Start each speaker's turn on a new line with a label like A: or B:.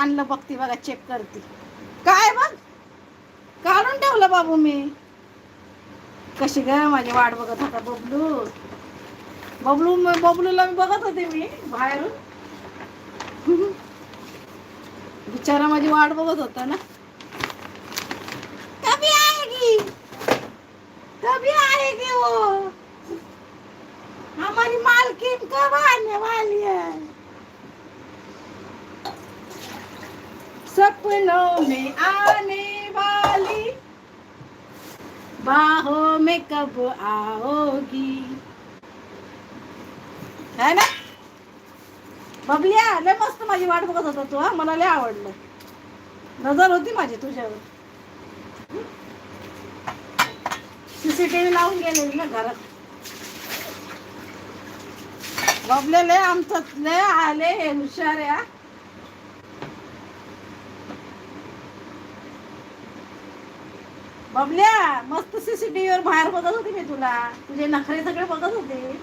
A: आणलं बघती बघा, चेक करते काय बघ. काढून ठेवलं बाबू मी. कशी ग माझी वाट बघत होता बबलू. बबलूला मी बघत होते मी बाहेरून. बिचारा माझी वाट बघत होता ना. कभी आएगी, कभी आएगी वो, हमारी मालकिन कब आने वाली है. सपनों में आने वाली, बाहों में कब आओगी, है ना. बबलिया लय मस्त माझी वाट बघत होता तू. हा मला लय आवडलं. नजर होती माझी तुझ्यावर. सीसीटीव्ही लावून गेलेली ना घरात. बबले लय आमचं लय आले हे हुशार आहे. बबल्या मस्त सीसीटीव्ही वर बाहेर बघत होती मी तुला. तुझे नखरे सगळे बघत होते.